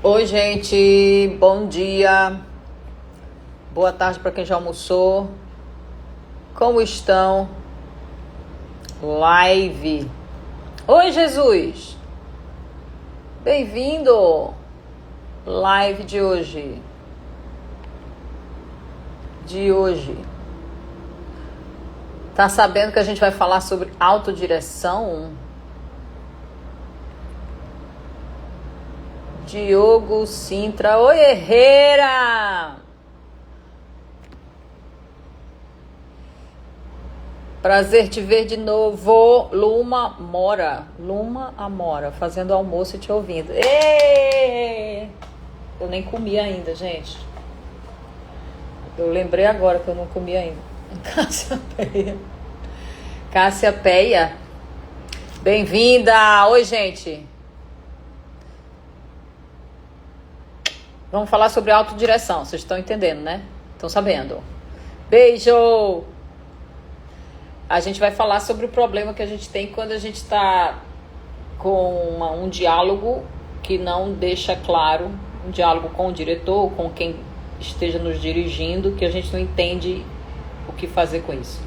Oi, gente, bom dia, boa tarde para quem já almoçou. Como estão? Live. Oi, Jesus, bem-vindo. Live de hoje. Tá sabendo que a gente vai falar sobre autodireção? Diogo Sintra. Oi, Herrera! Prazer te ver de novo. Luma Amora, fazendo almoço e te ouvindo. Êêê! Eu nem comi ainda, gente. Eu lembrei agora que eu não comi ainda. Cássia Peia. Bem-vinda! Oi, gente. Vamos falar sobre autodireção. Vocês estão entendendo, né? Estão sabendo. Beijo! A gente vai falar sobre o problema que a gente tem quando a gente está com um diálogo que não deixa claro, um diálogo com o diretor, com quem esteja nos dirigindo, que a gente não entende o que fazer com isso.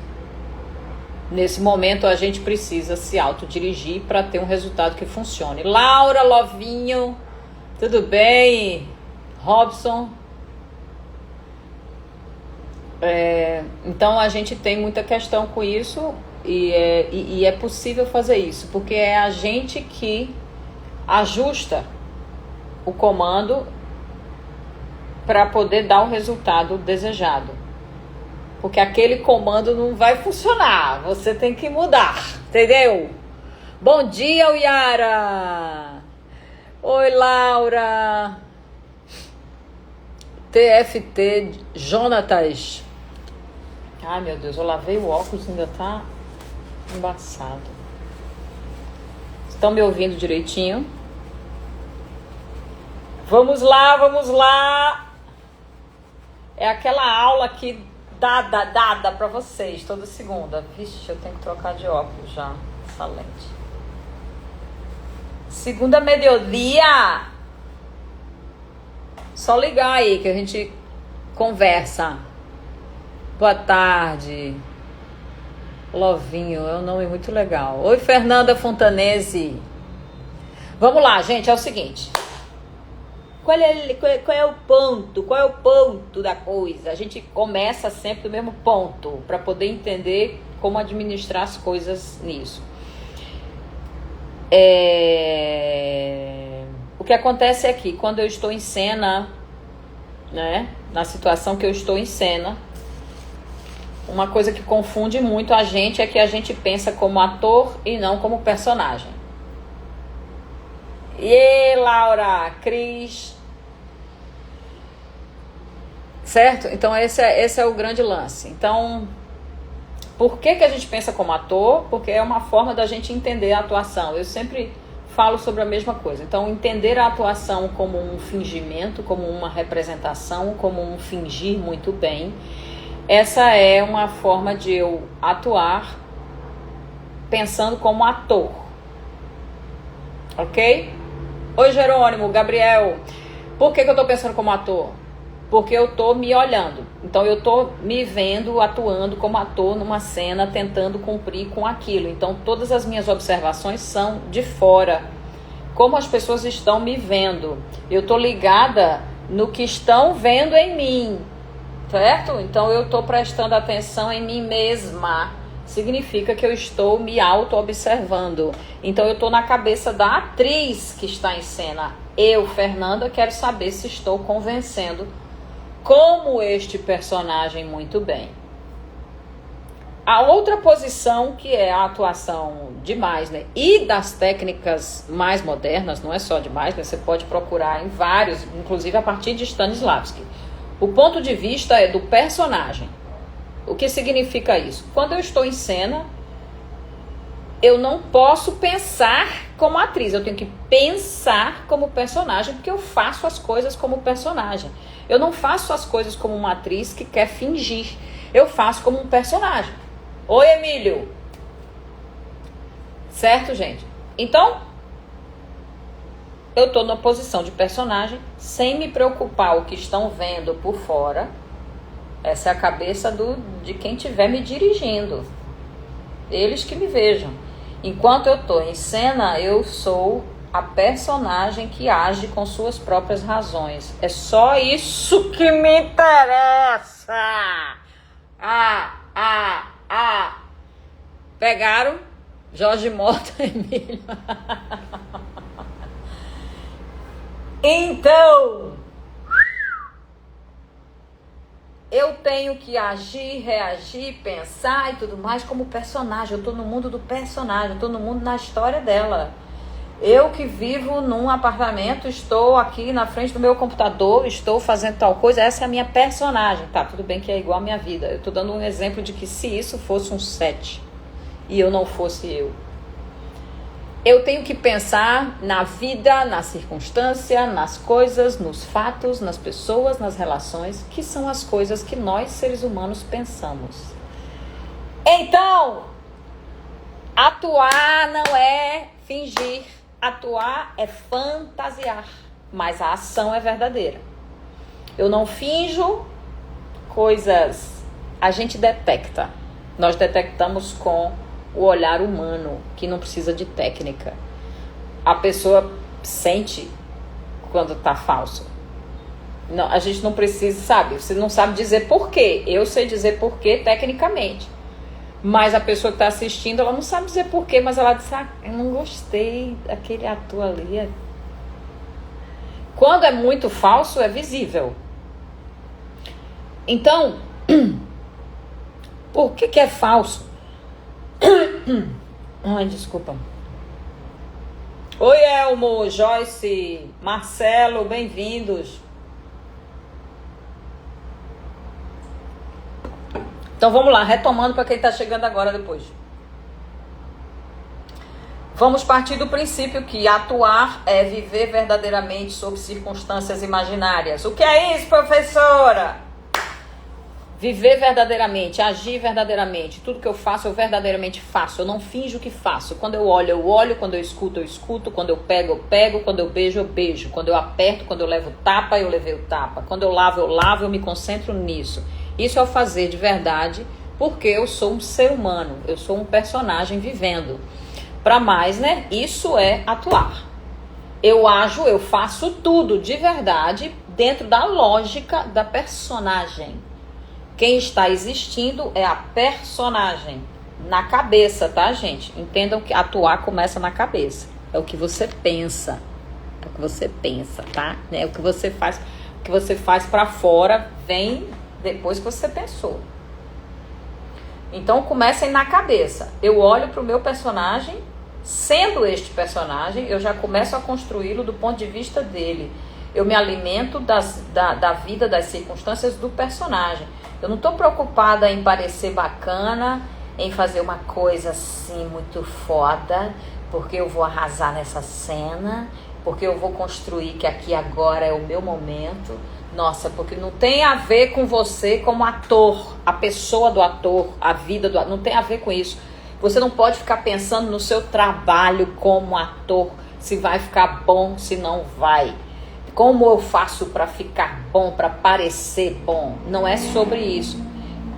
Nesse momento, a gente precisa se autodirigir para ter um resultado que funcione. Laura, Lovinho, tudo bem? Robson. Então a gente tem muita questão com isso e é possível fazer isso, porque é a gente que ajusta o comando para poder dar o resultado desejado. Porque aquele comando não vai funcionar, você tem que mudar, entendeu? Bom dia, Yara! Oi, Laura! TFT Jonatas. Ai, meu Deus, eu lavei o óculos e ainda tá embaçado. Estão me ouvindo direitinho? Vamos lá! É aquela aula que dada pra vocês toda segunda. Vixe, eu tenho que trocar de óculos já, essa lente. Segunda mediodía. Só ligar aí que a gente conversa. Boa tarde. Lovinho, é um nome muito legal. Oi, Fernanda Fontanese. Vamos lá, gente, é o seguinte. Qual é o ponto? Qual é o ponto da coisa? A gente começa sempre do mesmo ponto para poder entender como administrar as coisas nisso. O que acontece é que quando eu estou em cena, né, na situação que eu estou em cena, uma coisa que confunde muito a gente é que a gente pensa como ator e não como personagem. E Laura, Cris, certo? Então esse é o grande lance. Então, por que a gente pensa como ator? Porque é uma forma da gente entender a atuação. Eu sempre falo sobre a mesma coisa. Então, entender a atuação como um fingimento, como uma representação, como um fingir muito bem, essa é uma forma de eu atuar pensando como ator. Ok? Oi, Jerônimo, Gabriel. Por que eu tô pensando como ator? Porque eu tô me olhando. Então, eu tô me vendo atuando como ator numa cena, tentando cumprir com aquilo. Então, todas as minhas observações são de fora. Como as pessoas estão me vendo. Eu tô ligada no que estão vendo em mim. Certo? Então, eu tô prestando atenção em mim mesma. Significa que eu estou me auto-observando. Então, eu tô na cabeça da atriz que está em cena. Eu, Fernanda, quero saber se estou convencendo como este personagem muito bem. A outra posição, que é a atuação de Meisner e das técnicas mais modernas, não é só de Meisner, você pode procurar em vários, inclusive a partir de Stanislavski. O ponto de vista é do personagem. O que significa isso? Quando eu estou em cena, eu não posso pensar como atriz, eu tenho que pensar como personagem, porque eu faço as coisas como personagem. Eu não faço as coisas como uma atriz que quer fingir, eu faço como um personagem. Oi, Emílio. Certo, gente? Então, eu tô numa posição de personagem sem me preocupar o que estão vendo por fora. Essa é a cabeça de quem estiver me dirigindo. Eles que me vejam. Enquanto eu tô em cena, eu sou a personagem que age com suas próprias razões. É só isso que me interessa. Pegaram? Jorge Mota, Emílio. Então, eu tenho que agir, reagir, pensar e tudo mais como personagem. Eu tô no mundo do personagem, eu tô no mundo, na história dela. Eu que vivo num apartamento, estou aqui na frente do meu computador, estou fazendo tal coisa, essa é a minha personagem. Tá, tudo bem que é igual a minha vida. Eu tô dando um exemplo de que se isso fosse um set e eu não fosse eu tenho que pensar na vida, na circunstância, nas coisas, nos fatos, nas pessoas, nas relações, que são as coisas que nós, seres humanos, pensamos. Então, atuar não é fingir, atuar é fantasiar, mas a ação é verdadeira. Eu não finjo coisas, a gente detecta. Nós detectamos com o olhar humano, que não precisa de técnica. A pessoa sente quando tá falso. Não, a gente não precisa, sabe? Você não sabe dizer por quê. Eu sei dizer por quê tecnicamente. Mas a pessoa que tá assistindo, ela não sabe dizer por quê, mas ela diz, eu não gostei daquele ator ali. Quando é muito falso, é visível. Então, por que é falso? Ai, desculpa. Oi, Elmo, Joyce, Marcelo, bem-vindos. Então vamos lá, retomando para quem está chegando agora depois. Vamos partir do princípio que atuar é viver verdadeiramente sob circunstâncias imaginárias. O que é isso, professora? Viver verdadeiramente, agir verdadeiramente. Tudo que eu faço, eu verdadeiramente faço. Eu não finjo que faço. Quando eu olho, eu olho. Quando eu escuto, eu escuto. Quando eu pego, eu pego. Quando eu beijo, eu beijo. Quando eu aperto, quando eu levo tapa, eu levei o tapa. Quando eu lavo, eu me concentro nisso. Isso é o fazer de verdade, porque eu sou um ser humano. Eu sou um personagem vivendo. Para mais, né? Isso é atuar. Eu ajo, eu faço tudo de verdade dentro da lógica da personagem. Quem está existindo é a personagem. Na cabeça, tá, gente? Entendam que atuar começa na cabeça. É o que você pensa. É o que você pensa, tá? É o que você faz. O que você faz pra fora vem depois que você pensou. Então, comecem na cabeça. Eu olho pro meu personagem. Sendo este personagem, eu já começo a construí-lo do ponto de vista dele. Eu me alimento da vida, das circunstâncias do personagem. Eu não estou preocupada em parecer bacana, em fazer uma coisa assim muito foda, porque eu vou arrasar nessa cena, porque eu vou construir que aqui agora é o meu momento. Nossa, porque não tem a ver com você como ator, a pessoa do ator, a vida do ator, não tem a ver com isso. Você não pode ficar pensando no seu trabalho como ator, se vai ficar bom, se não vai. Como eu faço para ficar bom, para parecer bom? Não é sobre isso.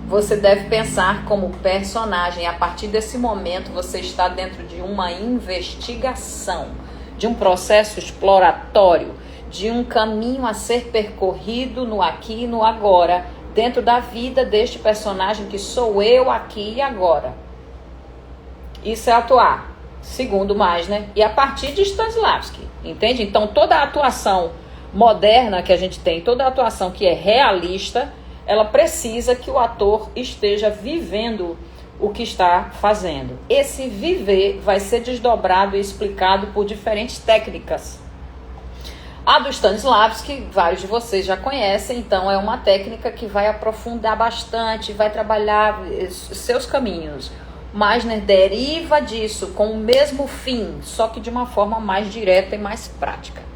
Você deve pensar como personagem. A partir desse momento, você está dentro de uma investigação, de um processo exploratório, de um caminho a ser percorrido no aqui e no agora, dentro da vida deste personagem que sou eu aqui e agora. Isso é atuar, segundo Meisner, e a partir de Stanislavski, entende? Então, toda a atuação moderna que a gente tem, toda a atuação que é realista, ela precisa que o ator esteja vivendo o que está fazendo. Esse viver vai ser desdobrado e explicado por diferentes técnicas. A do Stanislavski, vários de vocês já conhecem, então é uma técnica que vai aprofundar bastante, vai trabalhar seus caminhos. Meisner deriva disso com o mesmo fim, só que de uma forma mais direta e mais prática.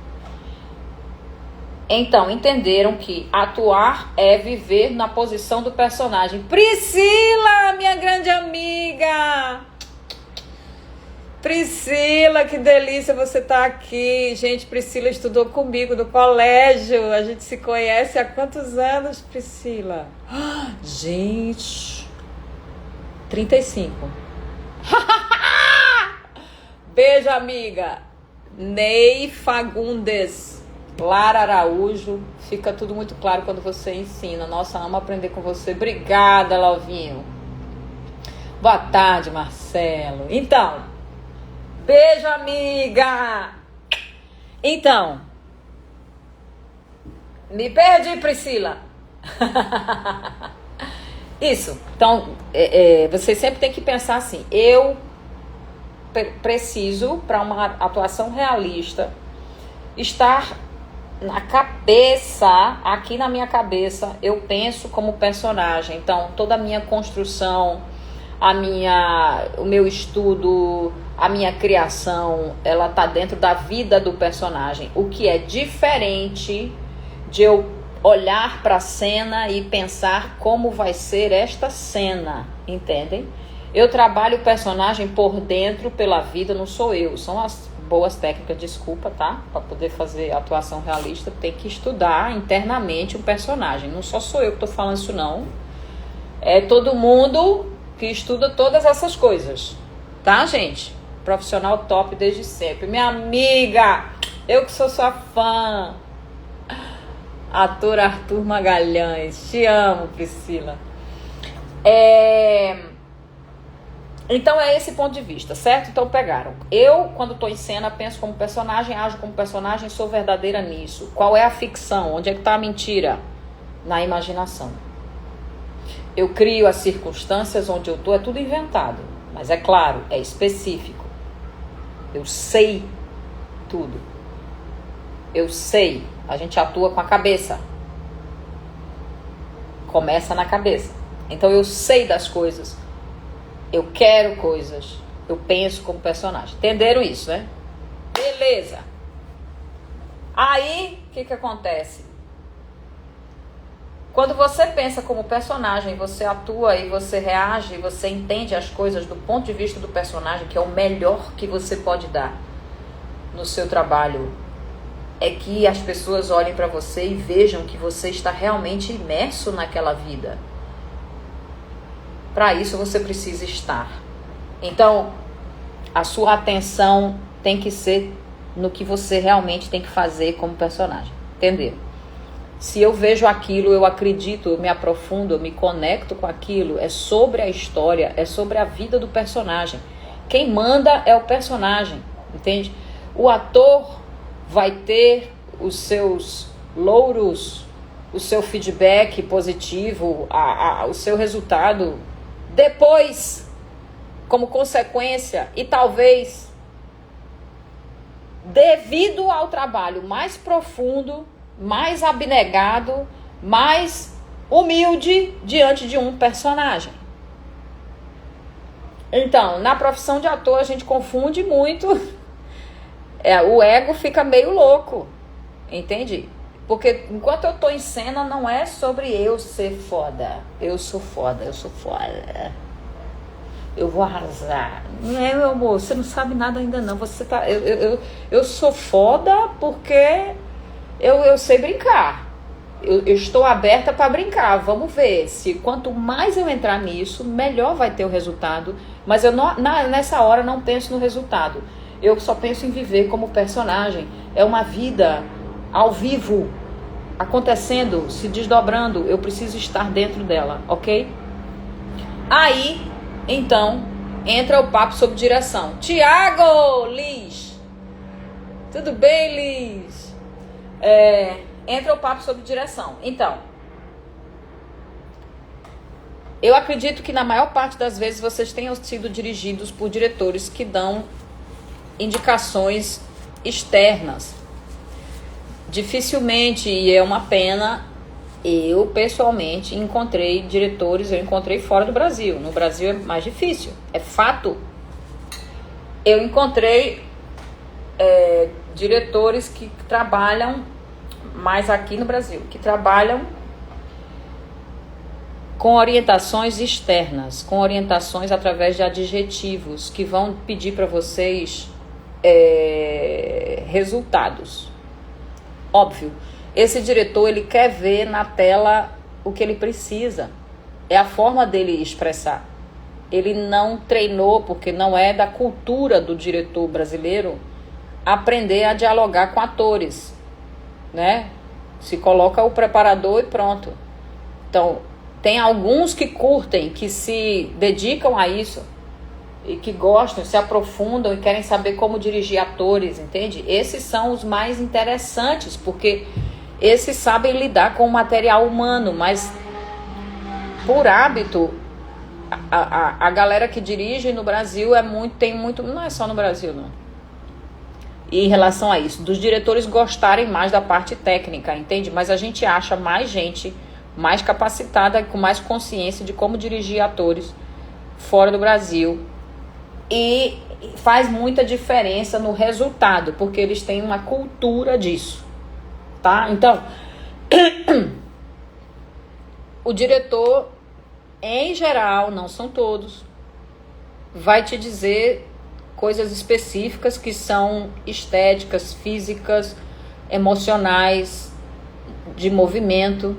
Então, entenderam que atuar é viver na posição do personagem. Priscila, minha grande amiga! Priscila, que delícia você tá aqui. Gente, Priscila estudou comigo no colégio. A gente se conhece há quantos anos, Priscila? Gente, 35. Beijo, amiga. Ney Fagundes, Lara Araújo. Fica tudo muito claro quando você ensina. Nossa, amo aprender com você. Obrigada, Lovinho. Boa tarde, Marcelo. Então, beijo, amiga. Então, me perdi, Priscila. Isso. Então, você sempre tem que pensar assim. Eu preciso, para uma atuação realista, estar na cabeça, aqui na minha cabeça, eu penso como personagem. Então, toda a minha construção, o meu estudo, a minha criação, ela tá dentro da vida do personagem. O que é diferente de eu olhar para a cena e pensar como vai ser esta cena, entendem? Eu trabalho o personagem por dentro, pela vida, não sou eu. São as boas técnicas, desculpa, tá? Para poder fazer atuação realista, tem que estudar internamente o personagem. Não só sou eu que tô falando isso, não. É todo mundo que estuda todas essas coisas. Tá, gente? Profissional top desde sempre. Minha amiga, eu que sou sua fã. Ator Arthur Magalhães. Te amo, Priscila. Então é esse ponto de vista, certo? Então pegaram. Eu, quando estou em cena, penso como personagem, ajo como personagem, sou verdadeira nisso. Qual é a ficção? Onde é que está a mentira? Na imaginação. Eu crio as circunstâncias onde eu estou, é tudo inventado. Mas é claro, é específico. Eu sei tudo. Eu sei. A gente atua com a cabeça. Começa na cabeça. Então eu sei das coisas. Eu quero coisas. Eu penso como personagem. Entenderam isso, né? Beleza. Aí, o que acontece? Quando você pensa como personagem, você atua e você reage, você entende as coisas do ponto de vista do personagem, que é o melhor que você pode dar no seu trabalho, é que as pessoas olhem para você e vejam que você está realmente imerso naquela vida. Para isso você precisa estar. Então, a sua atenção tem que ser no que você realmente tem que fazer como personagem. Entendeu? Se eu vejo aquilo, eu acredito, eu me aprofundo, eu me conecto com aquilo, é sobre a história, é sobre a vida do personagem. Quem manda é o personagem, entende? O ator vai ter os seus louros, o seu feedback positivo, o seu resultado depois, como consequência, e talvez devido ao trabalho mais profundo, mais abnegado, mais humilde diante de um personagem. Então, na profissão de ator a gente confunde muito, o ego fica meio louco, entende? Porque enquanto eu tô em cena, não é sobre eu ser foda. Eu sou foda, eu sou foda. Eu vou arrasar. Não é, meu amor, você não sabe nada ainda não. Você tá. Eu sou foda porque eu sei brincar. Eu estou aberta para brincar. Vamos ver se quanto mais eu entrar nisso, melhor vai ter o resultado. Mas eu não, nessa hora não penso no resultado. Eu só penso em viver como personagem. É uma vida ao vivo, acontecendo, se desdobrando. Eu preciso estar dentro dela, ok? Aí, então, entra o papo sobre direção. Tiago, Liz. Tudo bem, Liz? Entra o papo sobre direção. Então, eu acredito que na maior parte das vezes vocês tenham sido dirigidos por diretores que dão indicações externas. Dificilmente, e é uma pena, eu pessoalmente encontrei diretores, eu encontrei fora do Brasil. No Brasil é mais difícil, é fato. Eu encontrei diretores que trabalham mais aqui no Brasil, que trabalham com orientações externas, com orientações através de adjetivos que vão pedir para vocês resultados. Óbvio, esse diretor ele quer ver na tela o que ele precisa. É a forma dele expressar. Ele não treinou, porque não é da cultura do diretor brasileiro, aprender a dialogar com atores, né? Se coloca o preparador e pronto. Então, tem alguns que curtem, que se dedicam a isso e que gostam, se aprofundam e querem saber como dirigir atores, entende? Esses são os mais interessantes, porque esses sabem lidar com o material humano, mas por hábito, a galera que dirige no Brasil tem muito, não é só no Brasil, não. E em relação a isso, dos diretores gostarem mais da parte técnica, entende? Mas a gente acha mais gente mais capacitada, com mais consciência de como dirigir atores fora do Brasil. E faz muita diferença no resultado, porque eles têm uma cultura disso, tá? Então, o diretor, em geral, não são todos, vai te dizer coisas específicas que são estéticas, físicas, emocionais, de movimento.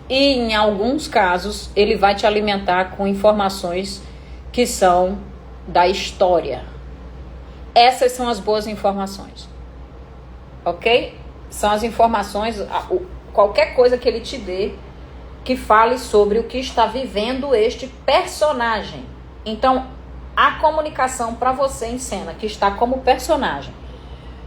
E em alguns casos ele vai te alimentar com informações que são da história. Essas são as boas informações, ok? São as informações, qualquer coisa que ele te dê que fale sobre o que está vivendo este personagem. Então, a comunicação para você em cena, que está como personagem,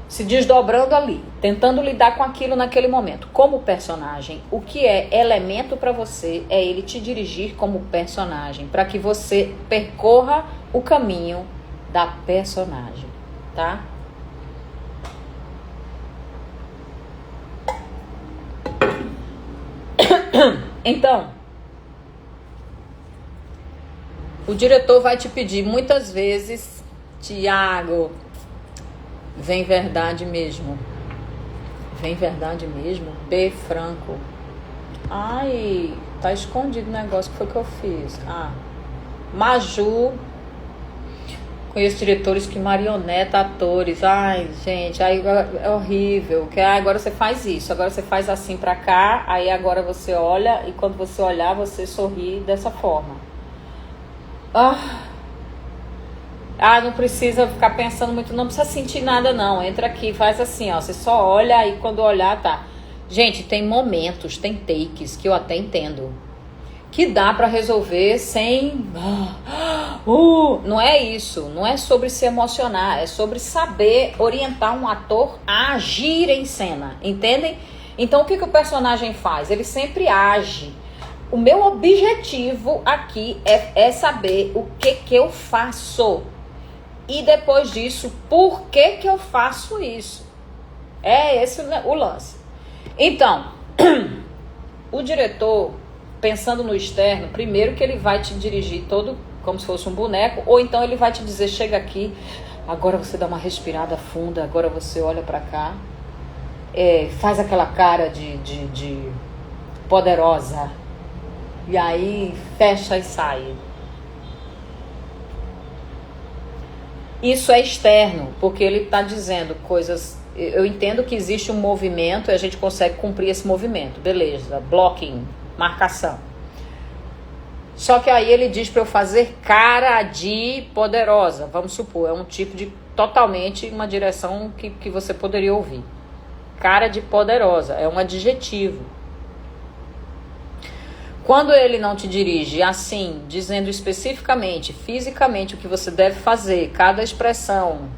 se desdobrando ali, tentando lidar com aquilo naquele momento, como personagem, o que é elemento para você é ele te dirigir como personagem, para que você percorra o caminho da personagem, tá? Então, o diretor vai te pedir muitas vezes, Tiago, vem verdade mesmo. Vem verdade mesmo? B. Franco. Ai, tá escondido o negócio que foi que eu fiz. Maju. Conheço diretores que marioneta atores. Ai, gente, aí é horrível. Que agora você faz isso, agora você faz assim pra cá, aí agora você olha e quando você olhar, você sorri dessa forma. Não precisa ficar pensando muito, não precisa sentir nada não. Entra aqui, faz assim, ó. Você só olha e quando olhar, tá. Gente, tem momentos, tem takes que eu até entendo, que dá pra resolver sem... não é isso, não é sobre se emocionar, é sobre saber orientar um ator a agir em cena, entendem? Então o que o personagem faz? Ele sempre age. O meu objetivo aqui é saber o que eu faço. E depois disso, por que eu faço isso? É esse o lance. Então, o diretor, pensando no externo, primeiro que ele vai te dirigir todo como se fosse um boneco, ou então ele vai te dizer, chega aqui, agora você dá uma respirada funda, agora você olha pra cá, faz aquela cara de poderosa, e aí fecha e sai. Isso é externo, porque ele está dizendo coisas... Eu entendo que existe um movimento e a gente consegue cumprir esse movimento. Beleza, blocking, marcação. Só que aí ele diz para eu fazer cara de poderosa. Vamos supor, é um tipo de... Totalmente uma direção que você poderia ouvir. Cara de poderosa, é um adjetivo. Quando ele não te dirige assim, dizendo especificamente, fisicamente o que você deve fazer, cada expressão,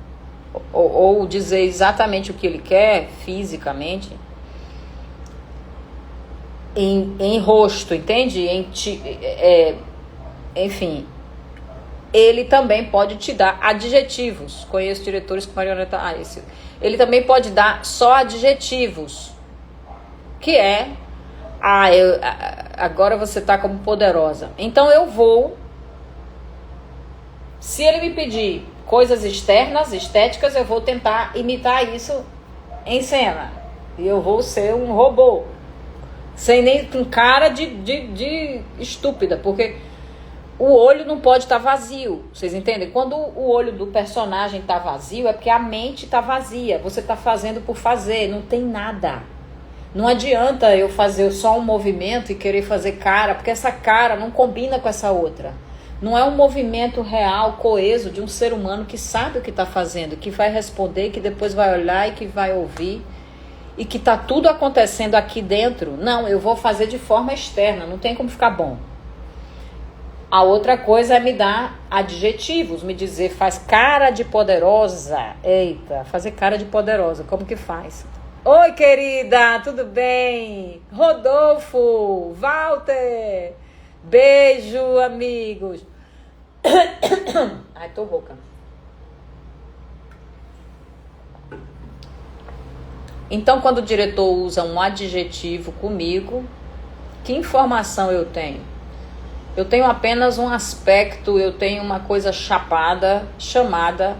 ou dizer exatamente o que ele quer, fisicamente, em rosto, entende? Enfim, ele também pode te dar adjetivos. Conheço diretores com marioneta. Ele também pode dar só adjetivos, que é... agora você tá como poderosa. Então eu vou... Se ele me pedir coisas externas, estéticas, eu vou tentar imitar isso em cena. E eu vou ser um robô. Sem nem com cara de estúpida, porque o olho não pode estar vazio. Vocês entendem? Quando o olho do personagem está vazio, é porque a mente está vazia. Você está fazendo por fazer, não tem nada. Não adianta eu fazer só um movimento e querer fazer cara, porque essa cara não combina com essa outra. Não é um movimento real, coeso, de um ser humano que sabe o que está fazendo, que vai responder, que depois vai olhar e que vai ouvir. E que está tudo acontecendo aqui dentro. Não, eu vou fazer de forma externa, não tem como ficar bom. A outra coisa é me dar adjetivos, me dizer, faz cara de poderosa. Eita, fazer cara de poderosa, como que faz? Oi, querida, tudo bem? Rodolfo, Walter, beijo, amigos. Ai, tô rouca. Então, quando o diretor usa um adjetivo comigo, que informação eu tenho? Eu tenho apenas um aspecto, eu tenho uma coisa chapada, chamada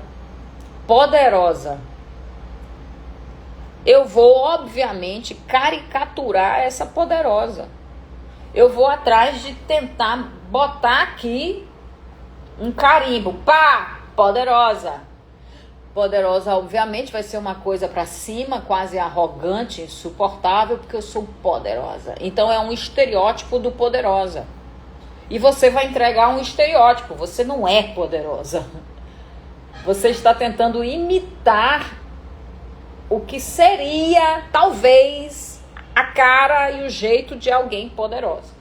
poderosa. Eu vou, obviamente, caricaturar essa poderosa. Eu vou atrás de tentar botar aqui um carimbo. Pá! Poderosa. Poderosa, obviamente, vai ser uma coisa pra cima, quase arrogante, insuportável, porque eu sou poderosa. Então é um estereótipo do poderosa. E você vai entregar um estereótipo, você não é poderosa. Você está tentando imitar o que seria, talvez, a cara e o jeito de alguém poderosa.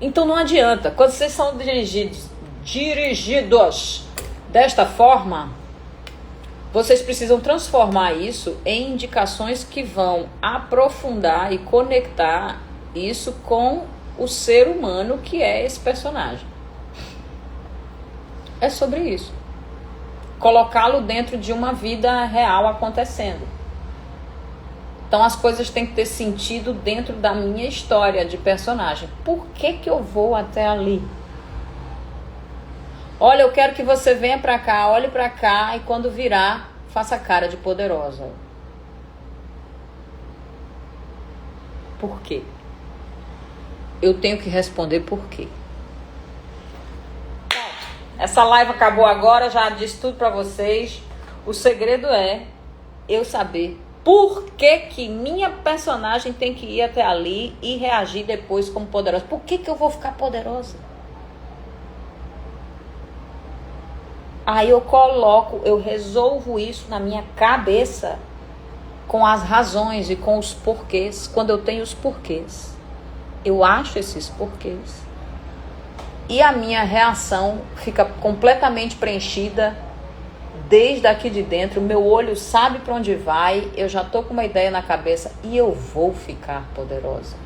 Então não adianta, quando vocês são dirigidos desta forma, vocês precisam transformar isso em indicações que vão aprofundar e conectar isso com o ser humano que é esse personagem. É sobre isso. Colocá-lo dentro de uma vida real acontecendo. Então as coisas têm que ter sentido dentro da minha história de personagem. Por que que eu vou até ali? Olha, eu quero que você venha pra cá, olhe pra cá e quando virar, faça cara de poderosa. Por quê? Eu tenho que responder por quê. Essa live acabou agora, já disse tudo pra vocês. O segredo é eu saber por que que minha personagem tem que ir até ali e reagir depois como poderosa. Por que que eu vou ficar poderosa? Aí eu resolvo isso na minha cabeça com as razões e com os porquês. Quando eu tenho os porquês, eu acho esses porquês. E a minha reação fica completamente preenchida desde aqui de dentro. O meu olho sabe para onde vai, eu já tô com uma ideia na cabeça e eu vou ficar poderosa.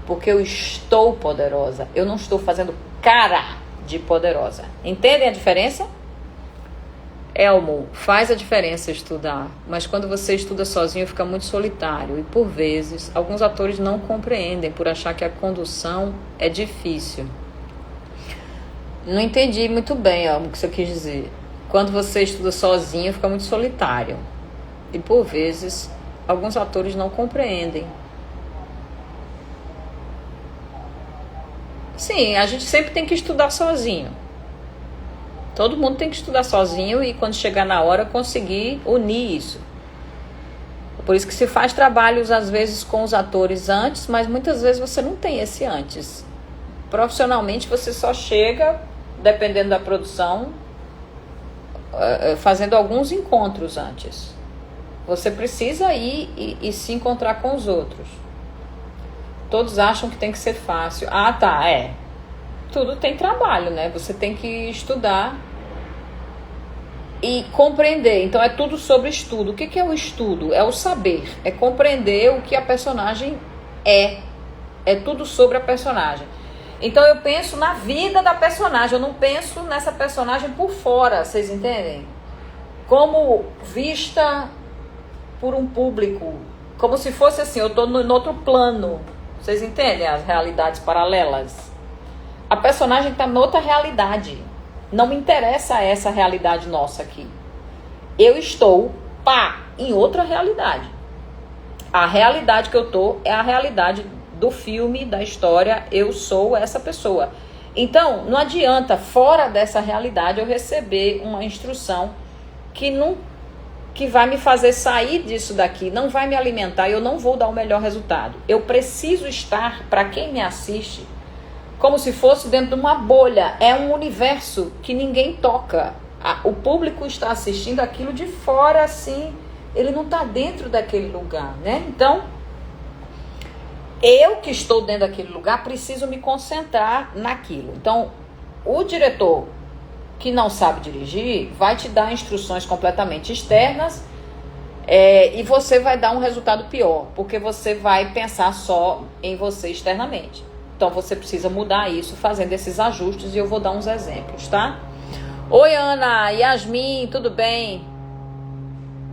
Porque eu estou poderosa, eu não estou fazendo cara de poderosa. Entendem a diferença? Elmo, faz a diferença estudar, mas quando você estuda sozinho fica muito solitário e por vezes alguns atores não compreendem por achar que a condução é difícil. Não entendi muito bem, Elmo, o que você quis dizer. Quando você estuda sozinho fica muito solitário e por vezes alguns atores não compreendem. Sim, a gente sempre tem que estudar sozinho. Todo mundo tem que estudar sozinho e quando chegar na hora conseguir unir isso. Por isso que se faz trabalhos às vezes com os atores antes, mas muitas vezes você não tem esse antes. Profissionalmente você só chega, dependendo da produção, fazendo alguns encontros antes. Você precisa ir e se encontrar com os outros. Todos acham que tem que ser fácil. Ah, tá, tudo tem trabalho, né? Você tem que estudar e compreender. Então é tudo sobre estudo. O que é o estudo? É o saber. É compreender o que a personagem é. É tudo sobre a personagem. Então eu penso na vida da personagem. Eu não penso nessa personagem por fora. Vocês entendem? Como vista por um público. Como se fosse assim, eu estou no outro plano. Vocês entendem as realidades paralelas? A personagem está em outra realidade. Não me interessa essa realidade nossa aqui. Eu estou, em outra realidade. A realidade que eu tô é a realidade do filme, da história, eu sou essa pessoa. Então, não adianta, fora dessa realidade, eu receber uma instrução que vai me fazer sair disso daqui, não vai me alimentar, eu não vou dar o melhor resultado. Eu preciso estar, para quem me assiste, como se fosse dentro de uma bolha. É um universo que ninguém toca. O público está assistindo aquilo de fora, assim, ele não está dentro daquele lugar, né? Então, eu que estou dentro daquele lugar, preciso me concentrar naquilo. Então, o diretor que não sabe dirigir vai te dar instruções completamente externas, e você vai dar um resultado pior, porque você vai pensar só em você externamente. Então, você precisa mudar isso fazendo esses ajustes, e eu vou dar uns exemplos, tá? Oi, Ana, Yasmin, tudo bem?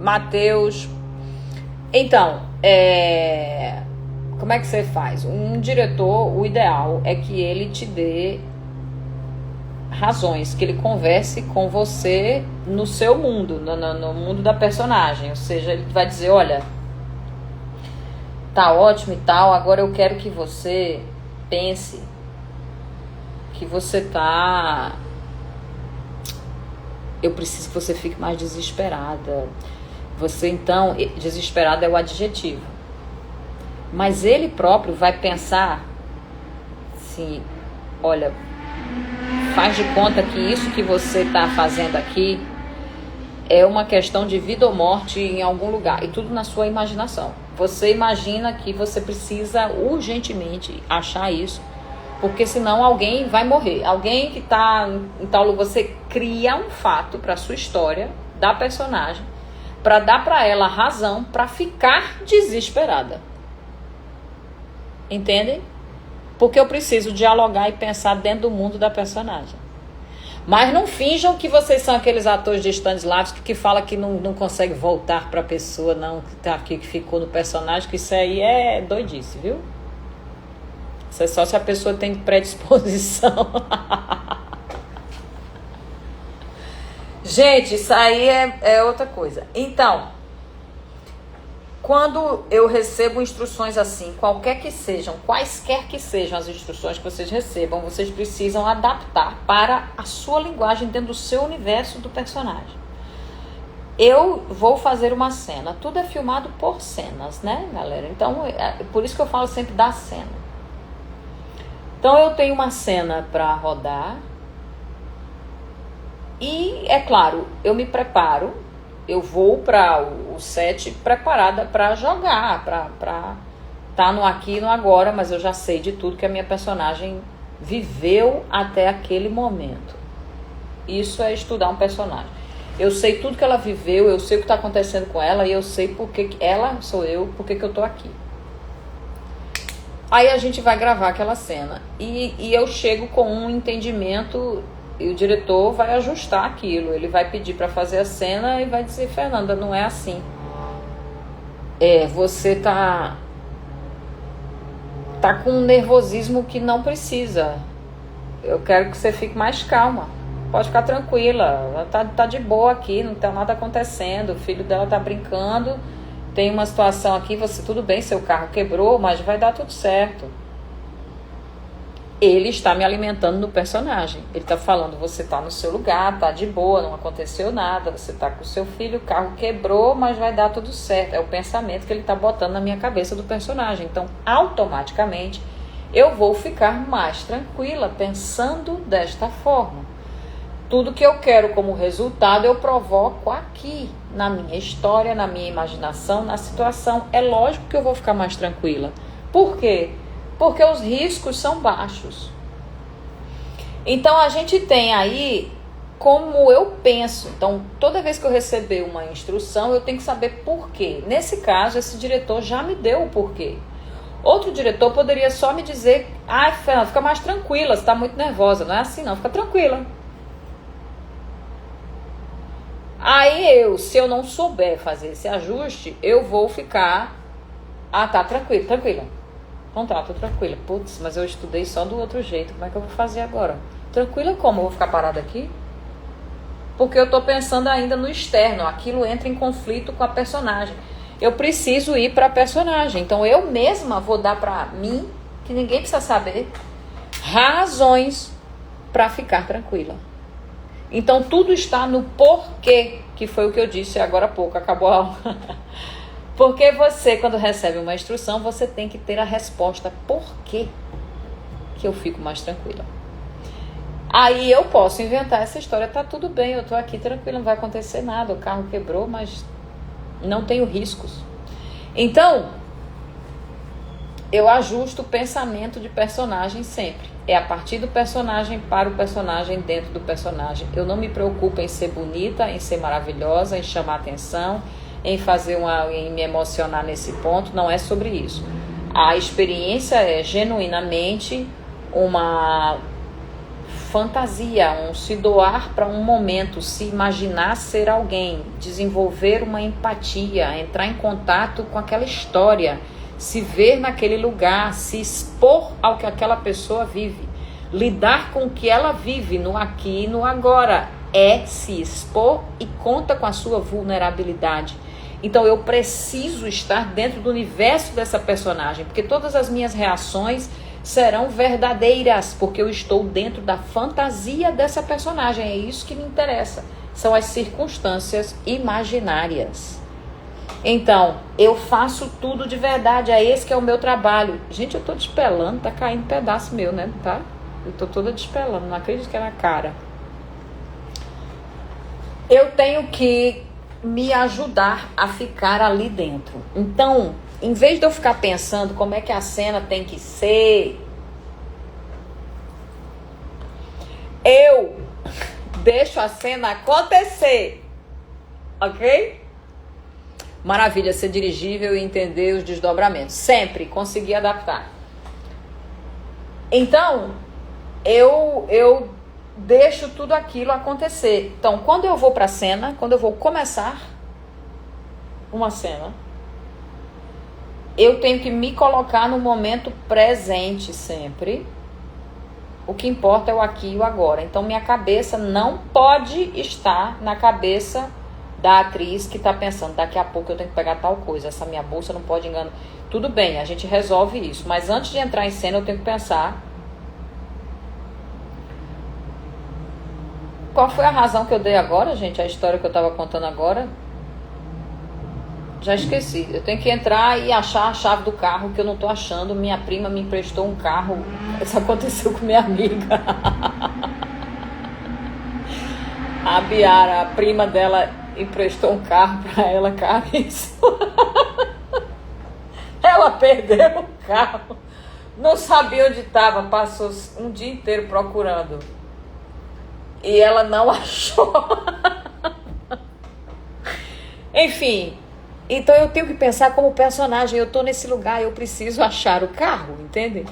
Matheus. Então, como é que você faz? Um diretor, o ideal é que ele te dê razões, que ele converse com você no seu mundo, no mundo da personagem. Ou seja, ele vai dizer, olha, tá ótimo e tal, agora eu quero que você pense que você tá... Eu preciso que você fique mais desesperada. Você, então, desesperada é o adjetivo. Mas ele próprio vai pensar assim, olha, faz de conta que isso que você está fazendo aqui é uma questão de vida ou morte em algum lugar. E tudo na sua imaginação. Você imagina que você precisa urgentemente achar isso, porque senão alguém vai morrer. Alguém que está em tal lugar, você cria um fato para a sua história, da personagem, para dar para ela razão para ficar desesperada. Entendem? Porque eu preciso dialogar e pensar dentro do mundo da personagem. Mas não finjam que vocês são aqueles atores de Stanislavski que fala que não consegue voltar para a pessoa, não, que tá aqui, que ficou no personagem, que isso aí é doidice, viu? Isso é só se a pessoa tem predisposição. Gente, isso aí é outra coisa. Então, quando eu recebo instruções assim, quaisquer que sejam as instruções que vocês recebam, vocês precisam adaptar para a sua linguagem dentro do seu universo do personagem. Eu vou fazer uma cena, tudo é filmado por cenas, né, galera? Então, por isso que eu falo sempre da cena. Então, eu tenho uma cena para rodar e, é claro, eu me preparo. Eu vou para o set preparada para jogar, para estar no aqui e no agora, mas eu já sei de tudo que a minha personagem viveu até aquele momento. Isso é estudar um personagem. Eu sei tudo que ela viveu, eu sei o que está acontecendo com ela e eu sei porque ela sou eu, porque que eu estou aqui. Aí a gente vai gravar aquela cena e eu chego com um entendimento. E o diretor vai ajustar aquilo. Ele vai pedir para fazer a cena e vai dizer, Fernanda, não é assim. Você tá com um nervosismo que não precisa. Eu quero que você fique mais calma. Pode ficar tranquila. Ela tá de boa aqui, não tá nada acontecendo. O filho dela tá brincando. Tem uma situação aqui, tudo bem, seu carro quebrou, mas vai dar tudo certo. Ele está me alimentando no personagem. Ele está falando, você está no seu lugar, está de boa, não aconteceu nada, você está com o seu filho, o carro quebrou, mas vai dar tudo certo. É o pensamento que ele está botando na minha cabeça do personagem. Então, automaticamente, eu vou ficar mais tranquila pensando desta forma. Tudo que eu quero como resultado, eu provoco aqui, na minha história, na minha imaginação, na situação. É lógico que eu vou ficar mais tranquila. Por quê? Porque os riscos são baixos. Então, a gente tem aí como eu penso. Então, toda vez que eu receber uma instrução, eu tenho que saber por quê. Nesse caso, esse diretor já me deu o porquê. Outro diretor poderia só me dizer, Fernanda, fica mais tranquila, você está muito nervosa. Não é assim não, fica tranquila. Aí se eu não souber fazer esse ajuste, eu vou ficar, tá, tranquila. Então tá, tô tranquila. Putz, mas eu estudei só do outro jeito. Como é que eu vou fazer agora? Tranquila como? Eu vou ficar parada aqui? Porque eu tô pensando ainda no externo. Aquilo entra em conflito com a personagem. eu preciso ir para a personagem. Então eu mesma vou dar para mim, que ninguém precisa saber, razões para ficar tranquila. Então tudo está no porquê, que foi o que eu disse agora há pouco, acabou a aula. Porque você, quando recebe uma instrução, você tem que ter a resposta. Por quê que eu fico mais tranquila? Aí eu posso inventar essa história. Tá tudo bem, eu tô aqui tranquila, não vai acontecer nada. O carro quebrou, mas não tenho riscos. Então, eu ajusto o pensamento de personagem sempre. É a partir do personagem para o personagem, dentro do personagem. Eu não me preocupo em ser bonita, em ser maravilhosa, em chamar atenção, em em me emocionar nesse ponto. Não é sobre isso. A experiência é genuinamente uma fantasia, um se doar para um momento, se imaginar ser alguém, desenvolver uma empatia, entrar em contato com aquela história, se ver naquele lugar, se expor ao que aquela pessoa vive, lidar com o que ela vive no aqui e no agora, é se expor e conta com a sua vulnerabilidade. Então eu preciso estar dentro do universo dessa personagem, porque todas as minhas reações serão verdadeiras, porque eu estou dentro da fantasia dessa personagem. É isso que me interessa, são as circunstâncias imaginárias. Então, eu faço tudo de verdade, é esse que é o meu trabalho. Gente, eu tô despelando, tá caindo pedaço meu, né? Tá? Eu tô toda despelando, não acredito que é na cara. Eu tenho que me ajudar a ficar ali dentro. Então, em vez de eu ficar pensando como é que a cena tem que ser, eu deixo a cena acontecer. Ok? Maravilha, ser dirigível e entender os desdobramentos. Sempre consegui adaptar. Então, eu deixo tudo aquilo acontecer. Então, quando eu vou para a cena, quando eu vou começar uma cena, eu tenho que me colocar no momento presente sempre. O que importa é o aqui e o agora. Então, minha cabeça não pode estar na cabeça da atriz que está pensando, daqui a pouco eu tenho que pegar tal coisa, essa minha bolsa não pode enganar. Tudo bem, a gente resolve isso. Mas antes de entrar em cena, eu tenho que pensar qual foi a razão que eu dei agora, gente? A história que eu estava contando agora. Já esqueci. Eu tenho que entrar e achar a chave do carro, que eu não estou achando. Minha prima me emprestou um carro. Isso aconteceu com minha amiga. A Biara, a prima dela, emprestou um carro para ela, caríssimo. Ela perdeu o carro. Não sabia onde estava. Passou um dia inteiro procurando. E ela não achou. Enfim. Então eu tenho que pensar como personagem. Eu tô nesse lugar, eu preciso achar o carro, entende?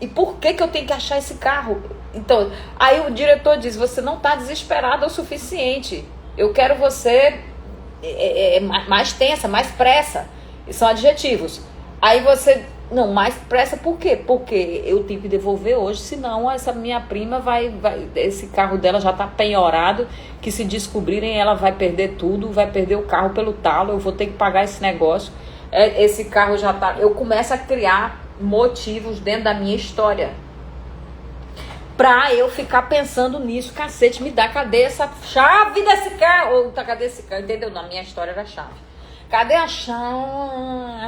E por que eu tenho que achar esse carro? Então, aí o diretor diz, você não tá desesperado o suficiente. Eu quero você mais tensa, mais pressa. E são adjetivos. Aí você, não, mais pressa por quê? Porque eu tenho que devolver hoje, senão essa minha prima esse carro dela já tá penhorado, que se descobrirem ela vai perder tudo, vai perder o carro pelo talo, eu vou ter que pagar esse negócio. Esse carro já tá... Eu começo a criar motivos dentro da minha história. Pra eu ficar pensando nisso, cacete, me dá, cadê essa chave desse carro? Ou tá, cadê esse carro? Entendeu? Na minha história era chave. Cadê a chave?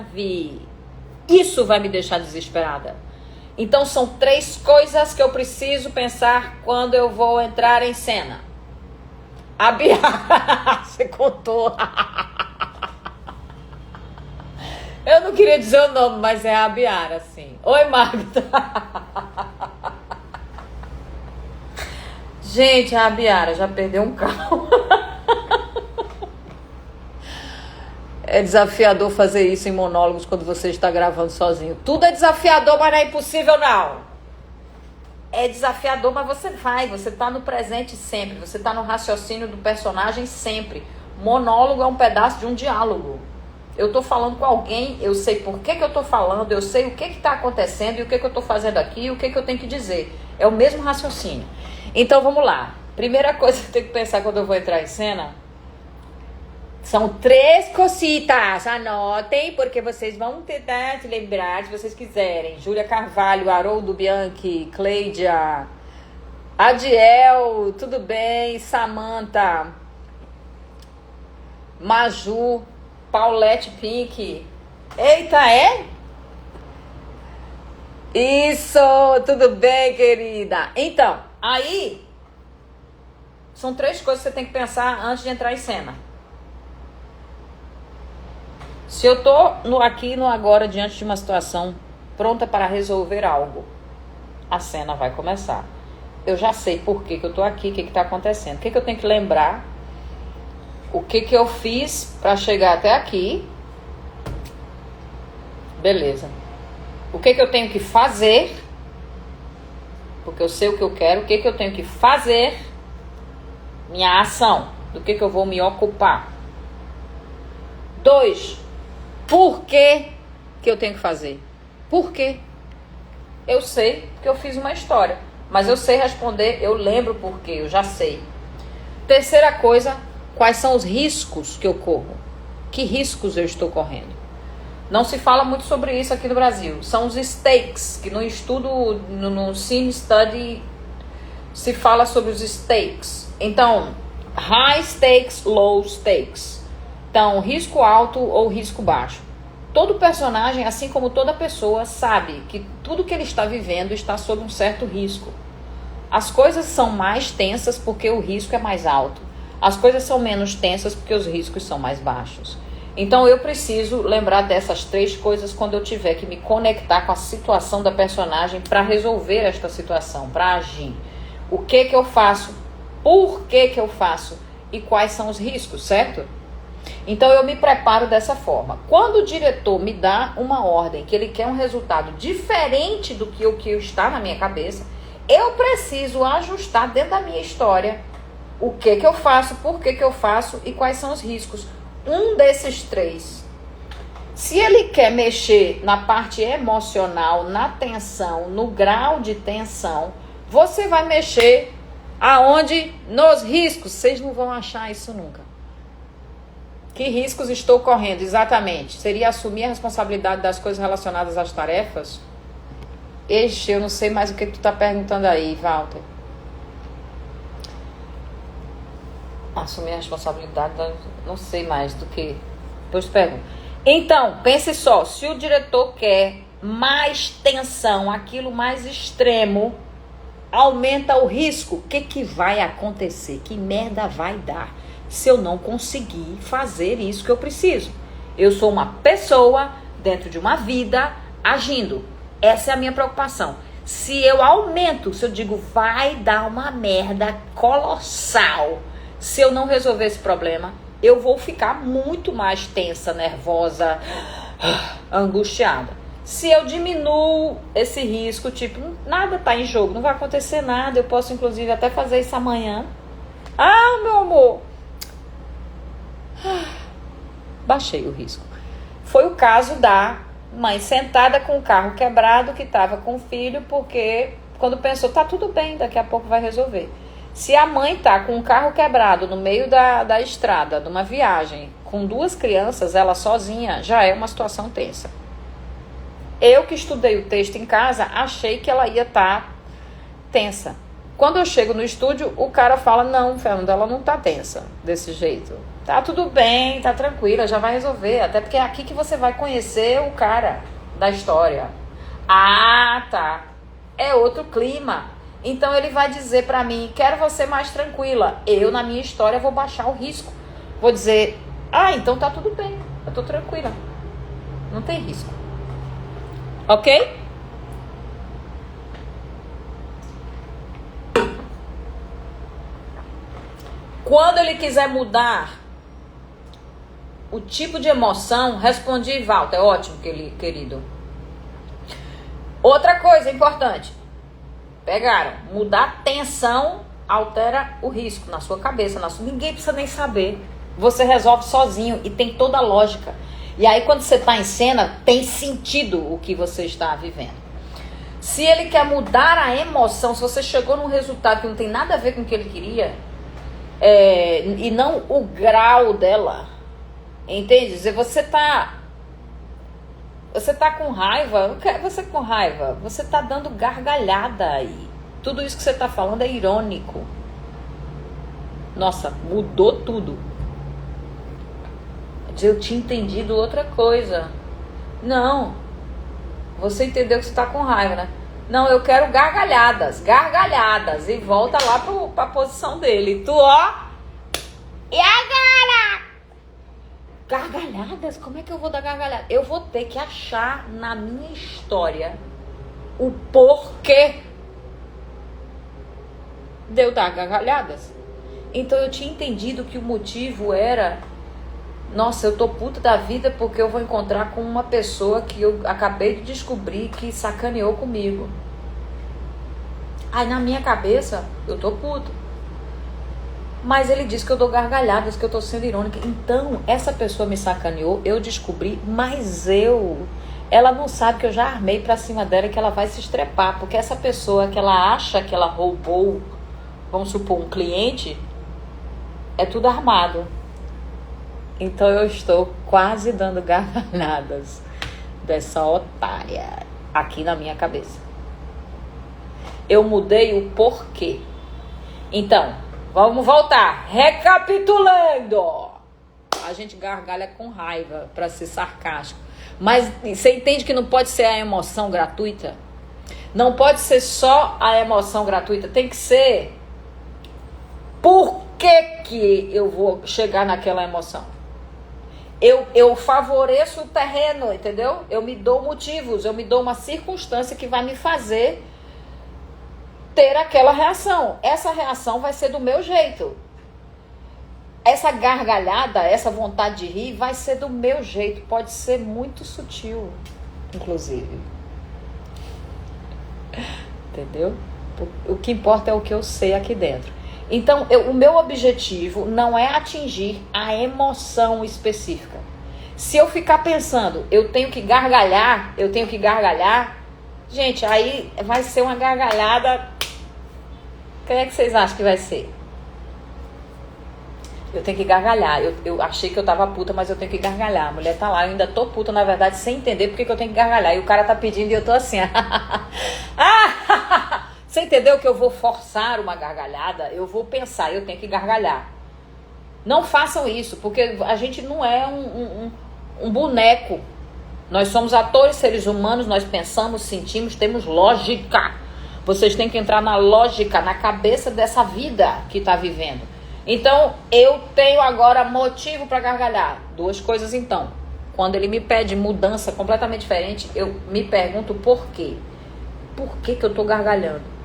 Isso vai me deixar desesperada. Então são 3 coisas que eu preciso pensar quando eu vou entrar em cena. A Biara, você contou. Eu não queria dizer o nome, mas é a Biara, sim. Oi, Magda. Gente, a Biara já perdeu um carro. É desafiador fazer isso em monólogos quando você está gravando sozinho. Tudo é desafiador, mas não é impossível, não. É desafiador, mas você está no presente sempre. Você está no raciocínio do personagem sempre. Monólogo é um pedaço de um diálogo. Eu estou falando com alguém, eu sei por que eu estou falando, eu sei o que está acontecendo e o que eu estou fazendo aqui e o que eu tenho que dizer. É o mesmo raciocínio. Então, vamos lá. Primeira coisa que eu tenho que pensar quando eu vou entrar em cena... São 3 cositas. Anotem, porque vocês vão tentar se lembrar se vocês quiserem. Júlia Carvalho, Haroldo Bianchi, Cleidia, Adiel, tudo bem? Samanta, Maju, Paulette Pink. Eita, é? Isso, tudo bem, querida? Então, aí, são 3 coisas que você tem que pensar antes de entrar em cena. Se eu tô aqui no agora, diante de uma situação pronta para resolver algo, a cena vai começar. Eu já sei por que eu tô aqui, o que tá acontecendo. O que eu tenho que lembrar, o que eu fiz para chegar até aqui. Beleza. O que eu tenho que fazer, porque eu sei o que eu quero. O que eu tenho que fazer, minha ação, do que eu vou me ocupar. 2, por que eu tenho que fazer? Por quê? Eu sei porque eu fiz uma história, mas eu sei responder, eu lembro por quê, eu já sei. 3ª coisa, quais são os riscos que eu corro? Que riscos eu estou correndo? Não se fala muito sobre isso aqui no Brasil. São os stakes, que no estudo, no Cine Study, se fala sobre os stakes. Então, high stakes, low stakes. Então, risco alto ou risco baixo. Todo personagem, assim como toda pessoa, sabe que tudo que ele está vivendo está sob um certo risco. As coisas são mais tensas porque o risco é mais alto. As coisas são menos tensas porque os riscos são mais baixos. Então eu preciso lembrar dessas 3 coisas quando eu tiver que me conectar com a situação da personagem para resolver esta situação, para agir. O que eu faço, por que eu faço e quais são os riscos, certo? Então eu me preparo dessa forma. Quando o diretor me dá uma ordem que ele quer um resultado diferente do que o que está na minha cabeça, eu preciso ajustar dentro da minha história o que eu faço, por que eu faço e quais são os riscos. Um desses 3. Se ele quer mexer na parte emocional, na tensão, no grau de tensão, você vai mexer aonde? Nos riscos. Vocês não vão achar isso nunca. Que riscos estou correndo? Exatamente. Seria assumir a responsabilidade das coisas relacionadas às tarefas? Ixi, eu não sei mais o que tu tá perguntando aí, Walter. Assumir a responsabilidade, não sei mais do que. Depois pergunto. Então, pense só, se o diretor quer mais tensão, aquilo mais extremo, aumenta o risco. O que vai acontecer? Que merda vai dar se eu não conseguir fazer isso que eu preciso? Eu sou uma pessoa dentro de uma vida agindo. Essa é a minha preocupação. Se eu aumento, se eu digo vai dar uma merda colossal se eu não resolver esse problema, eu vou ficar muito mais tensa, nervosa, angustiada. Se eu diminuo esse risco, tipo, nada tá em jogo, não vai acontecer nada, eu posso inclusive até fazer isso amanhã. Ah, meu amor, baixei o risco. Foi o caso da mãe sentada com o carro quebrado que estava com o filho, porque quando pensou, tá tudo bem, daqui a pouco vai resolver. Se a mãe tá com um carro quebrado no meio da estrada, numa viagem, com 2 crianças, ela sozinha, já é uma situação tensa. Eu que estudei o texto em casa, achei que ela ia estar tensa. Quando eu chego no estúdio, o cara fala, não, Fernanda, ela não tá tensa desse jeito. Tá tudo bem, tá tranquila, já vai resolver. Até porque é aqui que você vai conhecer o cara da história. Ah, tá. É outro clima. Então ele vai dizer pra mim, quero você mais tranquila. Eu, na minha história, vou baixar o risco. Vou dizer, ah, então tá tudo bem, eu tô tranquila. Não tem risco. Ok? Quando ele quiser mudar o tipo de emoção, respondi, Walter, ótimo, querido. Outra coisa importante. Pegaram, mudar a tensão altera o risco na sua cabeça, ninguém precisa nem saber. Você resolve sozinho e tem toda a lógica. E aí quando você está em cena, tem sentido o que você está vivendo. Se ele quer mudar a emoção, se você chegou num resultado que não tem nada a ver com o que ele queria, e não o grau dela, Entende? Você tá com raiva, você com raiva, você tá dando gargalhada aí. Tudo isso que você tá falando é irônico. Nossa, mudou tudo. Eu tinha entendido outra coisa. Não, você entendeu que você tá com raiva, né? Não, eu quero gargalhadas. E volta lá pra posição dele. Tu, ó. E agora? Gargalhadas? Como é que eu vou dar gargalhada? Eu vou ter que achar na minha história o porquê de eu dar gargalhadas. Então eu tinha entendido que o motivo era: nossa, eu tô puta da vida porque eu vou encontrar com uma pessoa que eu acabei de descobrir que sacaneou comigo. Aí na minha cabeça, eu tô puta. Mas ele diz que eu dou gargalhadas, que eu tô sendo irônica. Então, essa pessoa me sacaneou, eu descobri, mas ela não sabe que eu já armei pra cima dela e que ela vai se estrepar. Porque essa pessoa que ela acha que ela roubou, vamos supor, um cliente, é tudo armado. Então eu estou quase dando gargalhadas dessa otária aqui na minha cabeça. Eu mudei o porquê. Então, vamos voltar. Recapitulando. A gente gargalha com raiva para ser sarcástico. Mas você entende que não pode ser a emoção gratuita? Não pode ser só a emoção gratuita. Tem que ser por que eu vou chegar naquela emoção. Eu favoreço o terreno, entendeu? Eu me dou motivos, eu me dou uma circunstância que vai me fazer ter aquela reação. Essa reação vai ser do meu jeito. Essa gargalhada, essa vontade de rir vai ser do meu jeito. Pode ser muito sutil, inclusive. Entendeu? O que importa é o que eu sei aqui dentro. Então, o meu objetivo não é atingir a emoção específica. Se eu ficar pensando, eu tenho que gargalhar, gente, aí vai ser uma gargalhada. Quem é que vocês acham que vai ser? Eu tenho que gargalhar. Eu achei que eu tava puta, mas eu tenho que gargalhar. A mulher tá lá, eu ainda tô puta, na verdade, sem entender porque que eu tenho que gargalhar. E o cara tá pedindo e eu tô assim. Você entendeu que eu vou forçar uma gargalhada? Eu vou pensar, eu tenho que gargalhar. Não façam isso, porque a gente não é um boneco. Nós somos atores, seres humanos, nós pensamos, sentimos, temos lógica. Vocês têm que entrar na lógica, na cabeça dessa vida que está vivendo. Então, eu tenho agora motivo para gargalhar. Duas coisas, então. Quando ele me pede mudança completamente diferente, eu me pergunto por quê. Por que eu estou gargalhando?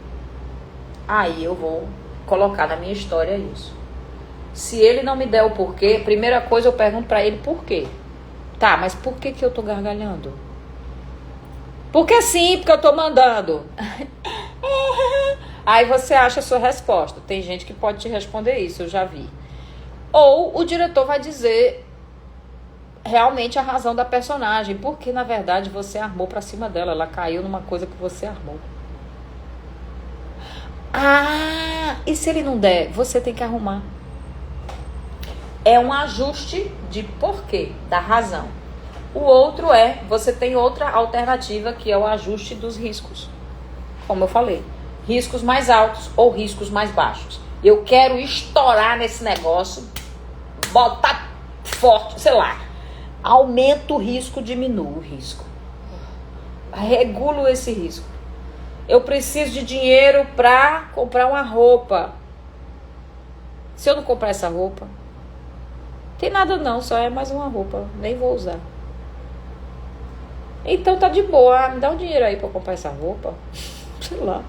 Aí eu vou colocar na minha história isso. Se ele não me der o porquê, primeira coisa eu pergunto para ele por quê. Tá, mas por que eu tô gargalhando? Porque sim, porque eu tô mandando. Aí você acha a sua resposta. Tem gente que pode te responder isso, eu já vi. Ou o diretor vai dizer realmente a razão da personagem. Porque na verdade você armou pra cima dela. Ela caiu numa coisa que você armou. Ah, e se ele não der, você tem que arrumar. É um ajuste de porquê, da razão. O outro você tem outra alternativa, que é o ajuste dos riscos. Como eu falei, riscos mais altos ou riscos mais baixos. Eu quero estourar nesse negócio, botar forte, sei lá. Aumento o risco, diminuo o risco. Regulo esse risco. Eu preciso de dinheiro para comprar uma roupa. Se eu não comprar essa roupa, tem nada não, só é mais uma roupa, nem vou usar. Então tá de boa, me dá um dinheiro aí pra comprar essa roupa. Sei lá,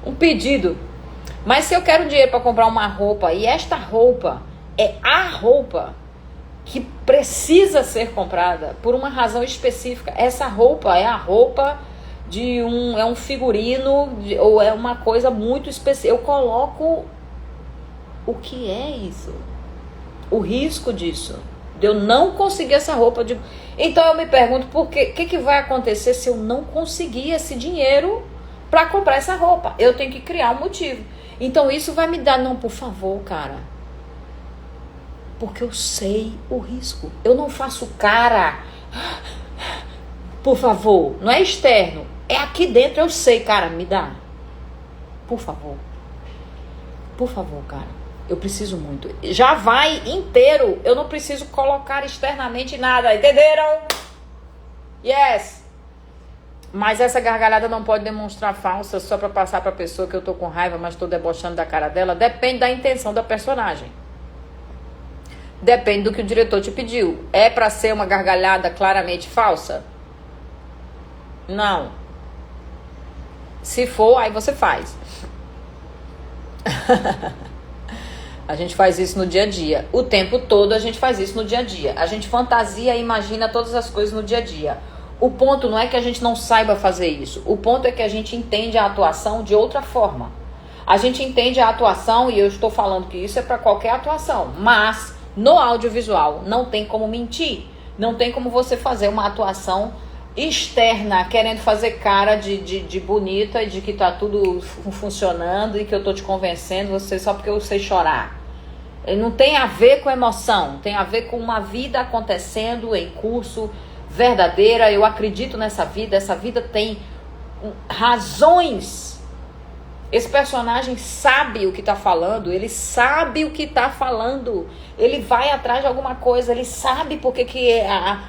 um pedido. Mas se eu quero dinheiro pra comprar uma roupa, e esta roupa é a roupa que precisa ser comprada por uma razão específica. Essa roupa é a roupa de um figurino, ou é uma coisa muito específica. Eu coloco o que é isso, o risco disso, de eu não conseguir essa roupa. Então eu me pergunto, por quê? O que vai acontecer se eu não conseguir esse dinheiro para comprar essa roupa? Eu tenho que criar um motivo. Então isso vai me dar, não, por favor, cara, Porque eu sei o risco. Eu não faço cara. Por favor, não é externo. É aqui dentro, eu sei, cara, me dá. Por favor. Por favor, cara. Eu preciso muito. Já vai inteiro. Eu não preciso colocar externamente nada. Entenderam? Yes. Mas essa gargalhada não pode demonstrar falsa só pra passar pra pessoa que eu tô com raiva, mas tô debochando da cara dela. Depende da intenção da personagem. Depende do que o diretor te pediu. É pra ser uma gargalhada claramente falsa? Não. Se for, aí você faz. A gente faz isso no dia a dia. O tempo todo a gente faz isso no dia a dia. A gente fantasia e imagina todas as coisas no dia a dia. O ponto não é que a gente não saiba fazer isso. O ponto é que a gente entende a atuação de outra forma. A gente entende a atuação, e eu estou falando que isso é para qualquer atuação. Mas no audiovisual não tem como mentir. Não tem como você fazer uma atuação externa, querendo fazer cara de bonita e de que tá tudo funcionando e que eu tô te convencendo você só porque eu sei chorar. Não tem a ver com emoção, tem a ver com uma vida acontecendo em curso, verdadeira. Eu acredito nessa vida, essa vida tem razões. Esse personagem sabe o que tá falando, ele sabe o que tá falando, ele vai atrás de alguma coisa, ele sabe porque que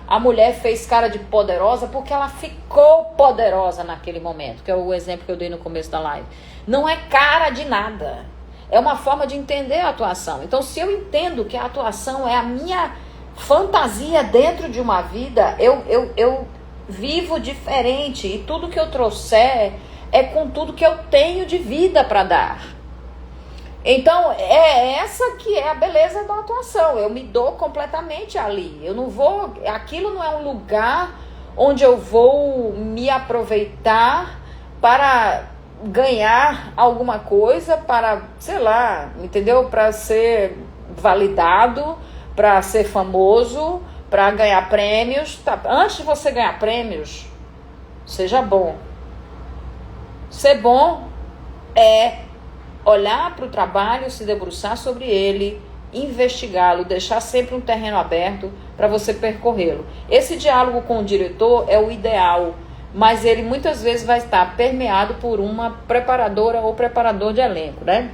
a mulher fez cara de poderosa, porque ela ficou poderosa naquele momento, que é o exemplo que eu dei no começo da live. Não é cara de nada, é uma forma de entender a atuação. Então, se eu entendo que a atuação é a minha fantasia dentro de uma vida, eu vivo diferente, e tudo que eu trouxer é com tudo que eu tenho de vida para dar. Então, é essa que é a beleza da atuação. Eu me dou completamente ali. Eu não vou... Aquilo não é um lugar onde eu vou me aproveitar para ganhar alguma coisa, para, sei lá, entendeu? Para ser validado, para ser famoso, para ganhar prêmios. Tá? Antes de você ganhar prêmios, seja bom. Ser bom é olhar para o trabalho, se debruçar sobre ele, investigá-lo, deixar sempre um terreno aberto para você percorrê-lo. Esse diálogo com o diretor é o ideal, mas ele muitas vezes vai estar permeado por uma preparadora ou preparador de elenco, né?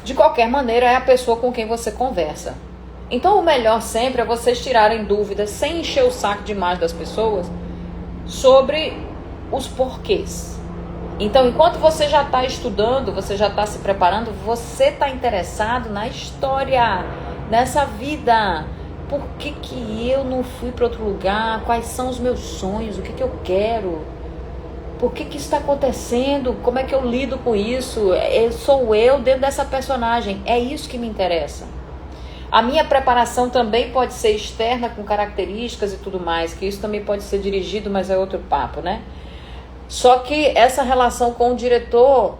De qualquer maneira, é a pessoa com quem você conversa. Então, o melhor sempre é vocês tirarem dúvidas, sem encher o saco demais das pessoas, sobre os porquês. Então, enquanto você já está estudando, você já está se preparando, você está interessado na história, nessa vida. Por que eu não fui para outro lugar? Quais são os meus sonhos? O que eu quero? Por que isso está acontecendo? Como é que eu lido com isso? Sou eu dentro dessa personagem. É isso que me interessa. A minha preparação também pode ser externa, com características e tudo mais, que isso também pode ser dirigido, mas é outro papo, né? Só que essa relação com o diretor,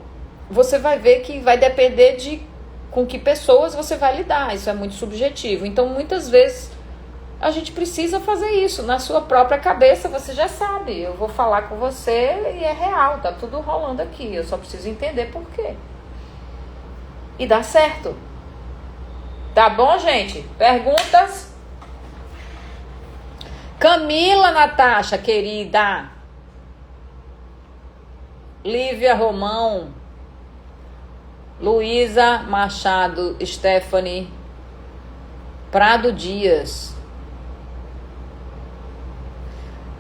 você vai ver que vai depender de com que pessoas você vai lidar. Isso é muito subjetivo. Então, muitas vezes, a gente precisa fazer isso. Na sua própria cabeça, você já sabe. Eu vou falar com você e é real. Tá tudo rolando aqui. Eu só preciso entender por quê. E dá certo. Tá bom, gente? Perguntas? Camila Natasha, querida. Lívia Romão, Luísa Machado, Stephanie, Prado Dias,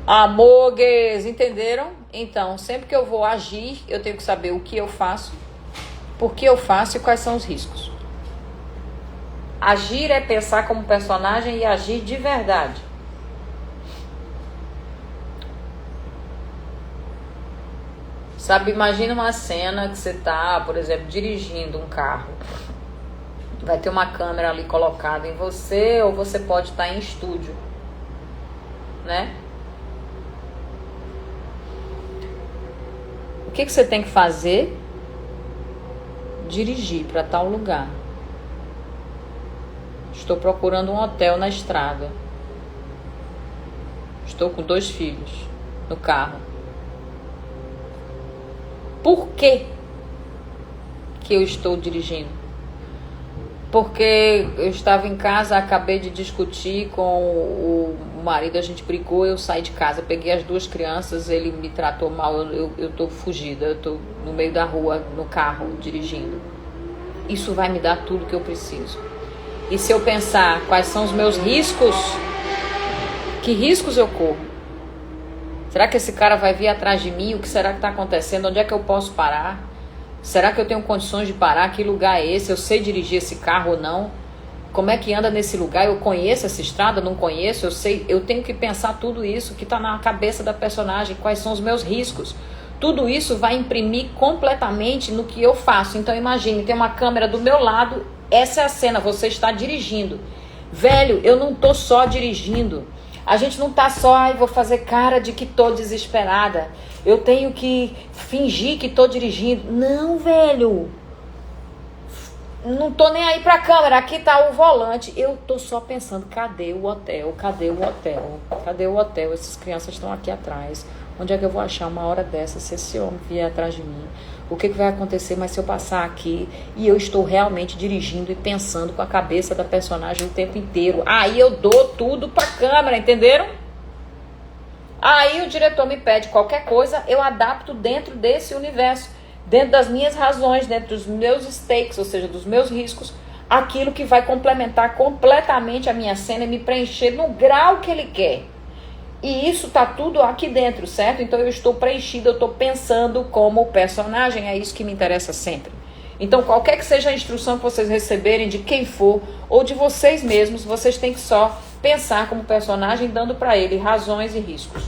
Amogues, entenderam? Então, sempre que eu vou agir, eu tenho que saber o que eu faço, por que eu faço e quais são os riscos. Agir é pensar como personagem e agir de verdade. Sabe, imagina uma cena que você tá, por exemplo, dirigindo um carro. Vai ter uma câmera ali colocada em você, ou você pode estar em estúdio, né? O que você tem que fazer? Dirigir para tal lugar. Estou procurando um hotel na estrada. Estou com 2 filhos no carro. Por que eu estou dirigindo? porque eu estava em casa, acabei de discutir com o marido, a gente brigou, eu saí de casa, peguei as 2 crianças, ele me tratou mal, eu tô fugida, eu tô no meio da rua, no carro, dirigindo. Isso vai me dar tudo que eu preciso. E se eu pensar quais são os meus riscos, que riscos eu corro? Será que esse cara vai vir atrás de mim? O que será que está acontecendo? Onde é que eu posso parar? Será que eu tenho condições de parar? Que lugar é esse? Eu sei dirigir esse carro ou não? Como é que anda nesse lugar? Eu conheço essa estrada? Não conheço? Eu sei. Eu tenho que pensar tudo isso que está na cabeça da personagem. Quais são os meus riscos? Tudo isso vai imprimir completamente no que eu faço. Então imagine, tem uma câmera do meu lado. Essa é a cena. Você está dirigindo. Velho, eu não tô só dirigindo. A gente não tá só, vou fazer cara de que tô desesperada. Eu tenho que fingir que tô dirigindo. Não, velho. Não tô nem aí pra câmera. Aqui tá o volante. Eu tô só pensando, cadê o hotel? Cadê o hotel? Cadê o hotel? Essas crianças estão aqui atrás. Onde é que eu vou achar uma hora dessa se esse homem vier atrás de mim? O que vai acontecer? Mas se eu passar aqui e eu estou realmente dirigindo e pensando com a cabeça da personagem o tempo inteiro, aí eu dou tudo pra câmera, entenderam? Aí o diretor me pede qualquer coisa, eu adapto dentro desse universo, dentro das minhas razões, dentro dos meus stakes, ou seja, dos meus riscos, aquilo que vai complementar completamente a minha cena e me preencher no grau que ele quer. E isso tá tudo aqui dentro, certo? Então eu estou preenchida, eu estou pensando como personagem, é isso que me interessa sempre. Então qualquer que seja a instrução que vocês receberem de quem for, ou de vocês mesmos, vocês têm que só pensar como personagem, dando para ele razões e riscos.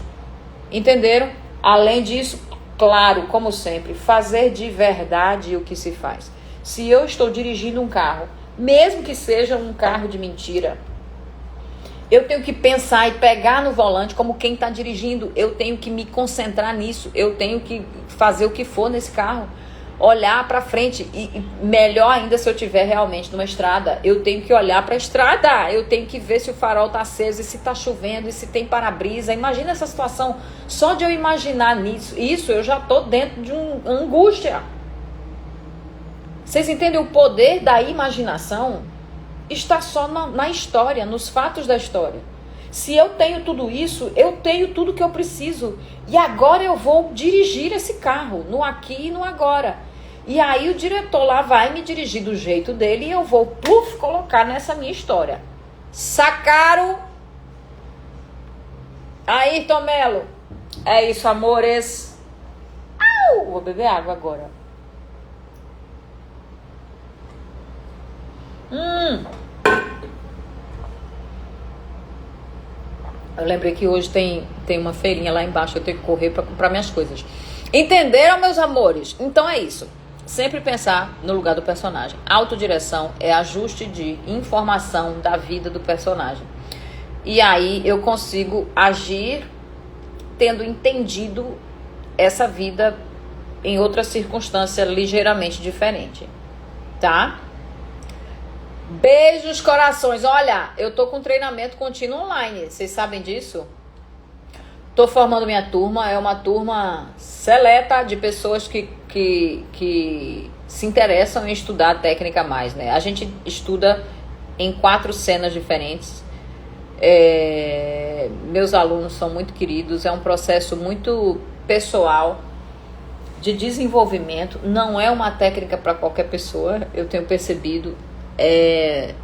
Entenderam? Além disso, claro, como sempre, fazer de verdade o que se faz. Se eu estou dirigindo um carro, mesmo que seja um carro de mentira, eu tenho que pensar e pegar no volante como quem está dirigindo. Eu tenho que me concentrar nisso. Eu tenho que fazer o que for nesse carro. Olhar para frente. E melhor ainda se eu estiver realmente numa estrada. Eu tenho que olhar para a estrada. Eu tenho que ver se o farol está aceso, e se está chovendo, e se tem para-brisa. Imagina essa situação. Só de eu imaginar nisso, isso eu já estou dentro de uma angústia. Vocês entendem o poder da imaginação? Está só na história, nos fatos da história. Se eu tenho tudo isso, eu tenho tudo que eu preciso. E agora eu vou dirigir esse carro, no aqui e no agora. E aí o diretor lá vai me dirigir do jeito dele e eu vou, colocar nessa minha história. Sacaram? Ayrton Mello. É isso, amores. Vou beber água agora. Eu lembrei que hoje tem uma feirinha lá embaixo, eu tenho que correr para comprar minhas coisas. Entenderam, meus amores? Então é isso. Sempre pensar no lugar do personagem. Autodireção é ajuste de informação da vida do personagem. E aí eu consigo agir tendo entendido essa vida em outra circunstância ligeiramente diferente. Tá? Beijos, corações. Olha, eu tô com treinamento contínuo online. Vocês sabem disso? Tô formando minha turma. É uma turma seleta de pessoas que se interessam em estudar a técnica mais, né? A gente estuda em 4 cenas diferentes. Meus alunos são muito queridos. É um processo muito pessoal de desenvolvimento. Não é uma técnica para qualquer pessoa. Eu tenho percebido. É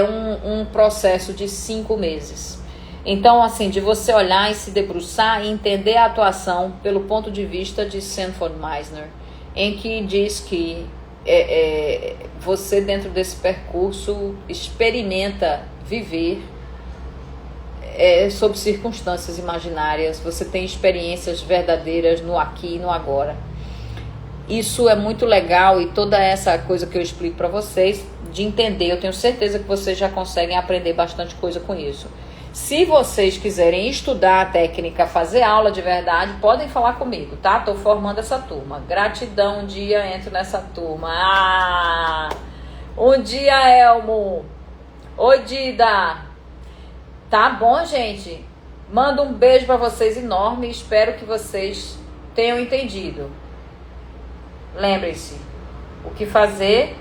um processo de 5 meses. Então, assim, de você olhar e se debruçar e entender a atuação pelo ponto de vista de Sanford Meisner, em que diz que você, dentro desse percurso, experimenta viver sob circunstâncias imaginárias, você tem experiências verdadeiras no aqui e no agora. Isso é muito legal, e toda essa coisa que eu explico para vocês, de entender, eu tenho certeza que vocês já conseguem aprender bastante coisa com isso. Se vocês quiserem estudar a técnica, fazer aula de verdade, podem falar comigo, tá? Tô formando essa turma. Gratidão, um dia entro nessa turma. Um dia, Elmo. Oi, Dida. Tá bom, gente? Mando um beijo para vocês enorme, espero que vocês tenham entendido. Lembrem-se, o que fazer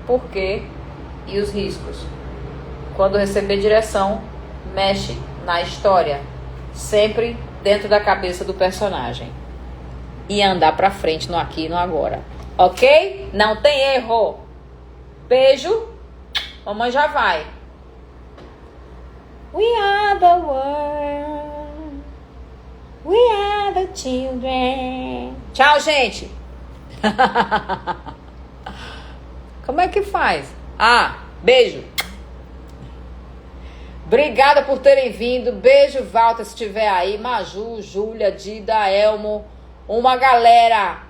porquê e os riscos. Quando receber direção, mexe na história, sempre dentro da cabeça do personagem. E andar pra frente no aqui e no agora. Ok? Não tem erro. Beijo. Mamãe já vai. We are the world. We are the children. Tchau, gente. Como é que faz? Beijo. Obrigada por terem vindo. Beijo, Walter, se estiver aí. Maju, Júlia, Dida, Elmo. Uma galera.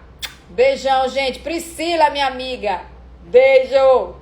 Beijão, gente. Priscila, minha amiga. Beijo.